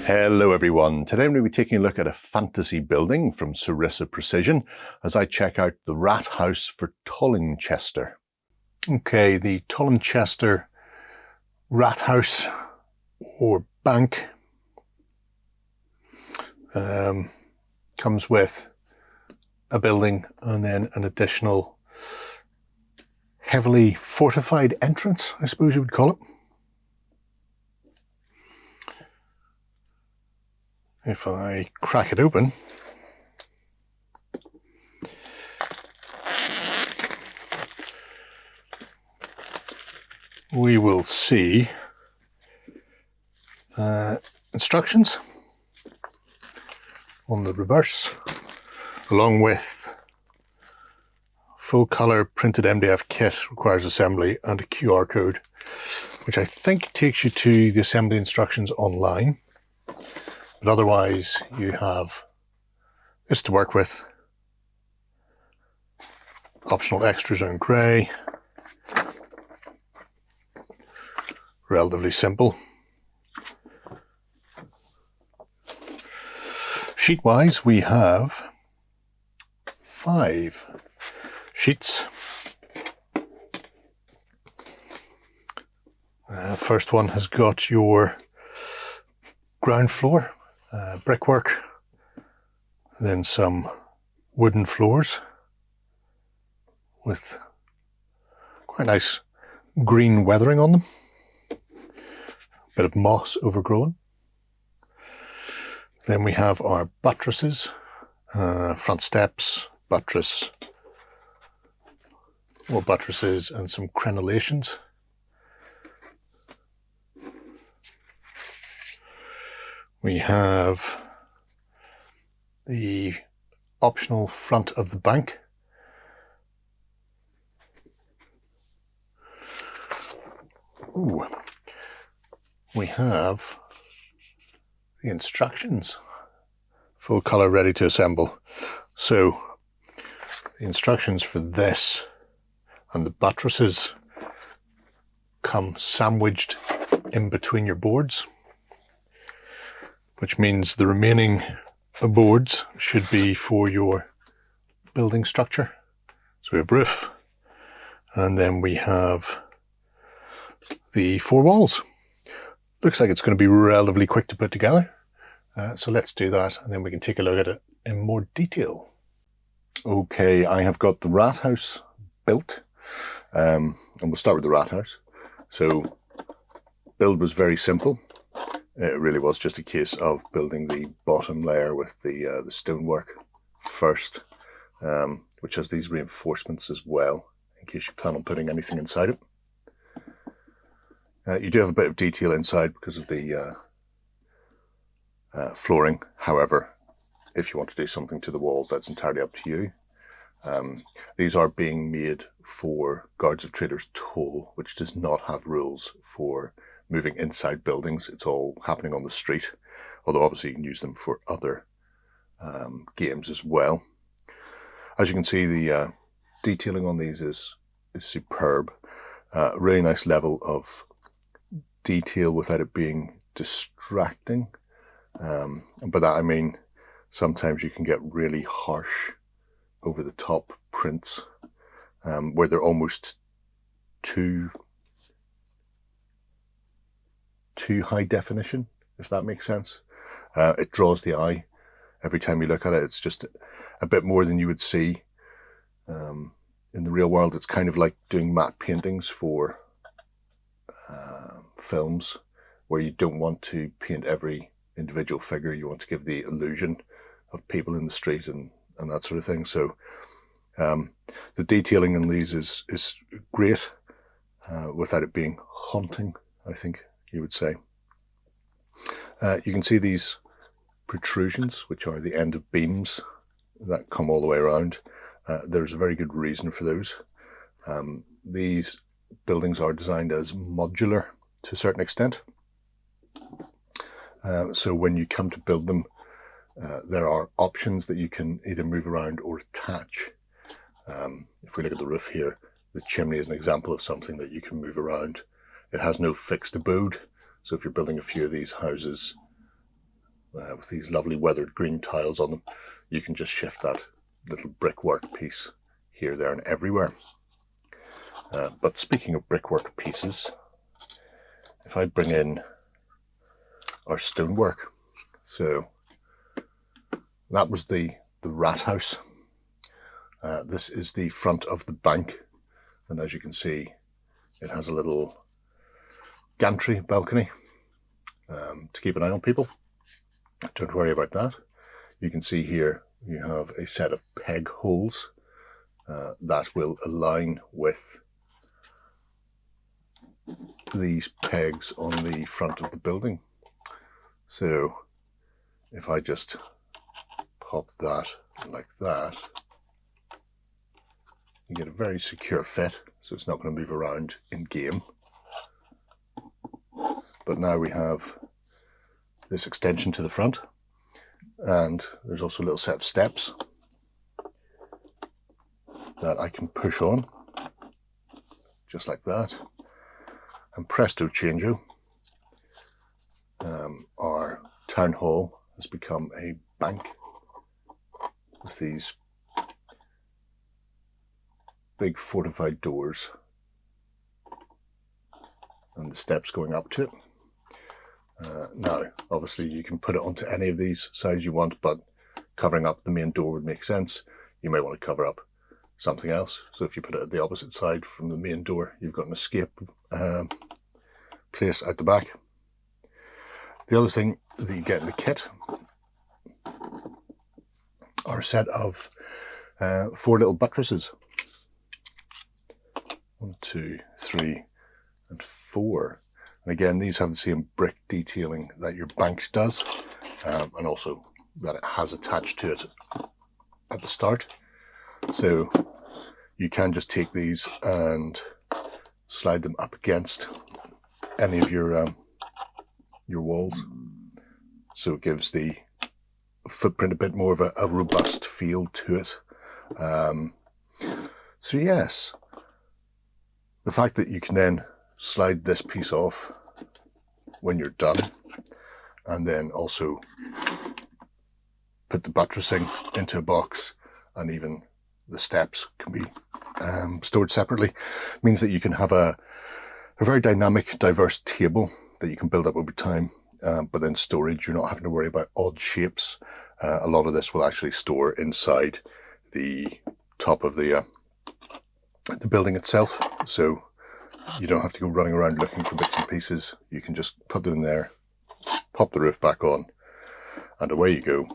Hello everyone, today I'm going to be taking a look at a fantasy building from Sarissa Precision as I check out the Ratt House for Tollingchester. Okay, the Tollingchester Ratt House or Bank comes with a building and then an additional heavily fortified entrance, I suppose you would call it. If I crack it open, we will see instructions on the reverse, along with full colour printed MDF kit requires assembly and a QR code, which I think takes you to the assembly instructions online. But otherwise, you have this to work with. Optional extras are in grey. Relatively simple. Sheet-wise, we have 5 sheets. First one has got your ground floor. Brickwork, then some wooden floors with quite nice green weathering on them, bit of moss overgrown. Then we have our buttresses, front steps, buttress, more buttresses and some crenellations. We have the optional front of the bank. Ooh. We have the instructions, full colour, ready to assemble. So the instructions for this and the buttresses come sandwiched in between your boards, which means the remaining boards should be for your building structure. So we have roof, and then we have the 4 walls. Looks like it's going to be relatively quick to put together. So let's do that, and then we can take a look at it in more detail. Okay, I have got the Ratt House built, and we'll start with the Ratt House. So build was very simple. It really was just a case of building the bottom layer with the stonework first, which has these reinforcements as well, in case you plan on putting anything inside it. You do have a bit of detail inside because of the flooring. However, if you want to do something to the walls, that's entirely up to you. These are being made for Guards of Traitors toll, which does not have rules for moving inside buildings. It's all happening on the street, although obviously you can use them for other games as well. As you can see, the detailing on these is superb. Really nice level of detail without it being distracting. By that I mean sometimes you can get really harsh over the top prints where they're almost too high definition, if that makes sense. It draws the eye every time you look at it. It's just a bit more than you would see in the real world. It's kind of like doing matte paintings for films, where you don't want to paint every individual figure. You want to give the illusion of people in the street and that sort of thing. So the detailing in these is great without it being haunting, I think you would say. You can see these protrusions, which are the end of beams that come all the way around. There's a very good reason for those. These buildings are designed as modular to a certain extent. So when you come to build them, there are options that you can either move around or attach. If we look at the roof here, the chimney is an example of something that you can move around. It has no fixed abode, so if you're building a few of these houses with these lovely weathered green tiles on them. You can just shift that little brickwork piece here, there and everywhere. But speaking of brickwork pieces, if I bring in our stonework, so that was the Ratt House. This is the front of the bank, and as you can see, it has a little gantry balcony to keep an eye on people. Don't worry about that. You can see here you have a set of peg holes that will align with these pegs on the front of the building. So if I just pop that like that, you get a very secure fit, so it's not going to move around in game. But now we have this extension to the front, and there's also a little set of steps that I can push on, just like that. And presto changeo, our town hall has become a bank with these big fortified doors and the steps going up to it. Now, obviously you can put it onto any of these sides you want, but covering up the main door would make sense. You may want to cover up something else. So if you put it at the opposite side from the main door, you've got an escape place out the back. The other thing that you get in the kit are a set of 4 little buttresses. 1, 2, 3, and 4. And again, these have the same brick detailing that your bank does, and also that it has attached to it at the start. So you can just take these and slide them up against any of your walls. So it gives the footprint a bit more of a robust feel to it. So yes, the fact that you can then slide this piece off when you're done, and then also put the buttressing into a box, and even the steps can be stored separately, means that you can have a very dynamic, diverse table that you can build up over time. But then storage, you're not having to worry about odd shapes. A lot of this will actually store inside the top of the building itself, so you don't have to go running around looking for bits and pieces. You can just put them in there, pop the roof back on, and away you go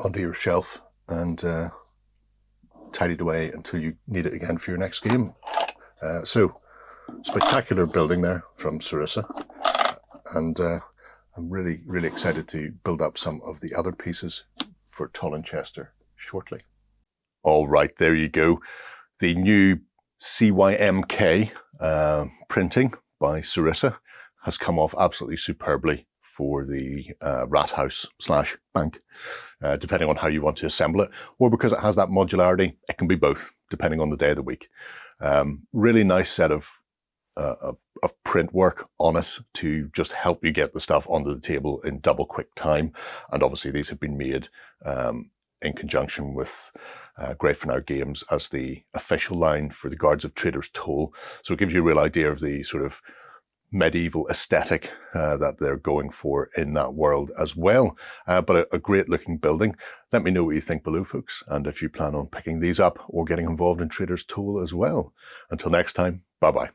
onto your shelf and tidied away until you need it again for your next game. So spectacular building there from Sarissa, and I'm really excited to build up some of the other pieces for Tollingchester shortly. All right, there you go. The new CYMK printing by Sarissa has come off absolutely superbly for the Ratt House / bank, depending on how you want to assemble it, or because it has that modularity, it can be both, depending on the day of the week. Really nice set of print work on it to just help you get the stuff onto the table in double quick time. And obviously these have been made in conjunction with Great for Now Games as the official line for the Guards of Traitors toll. So it gives you a real idea of the sort of medieval aesthetic that they're going for in that world as well. But a great looking building. Let me know what you think below, folks, and if you plan on picking these up or getting involved in Traitors toll as well. Until next time, bye-bye.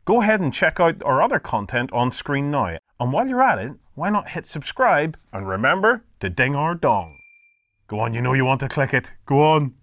Go ahead and check out our other content on screen now. And while you're at it, why not hit subscribe and remember to ding our dong. Go on, you know you want to click it. Go on.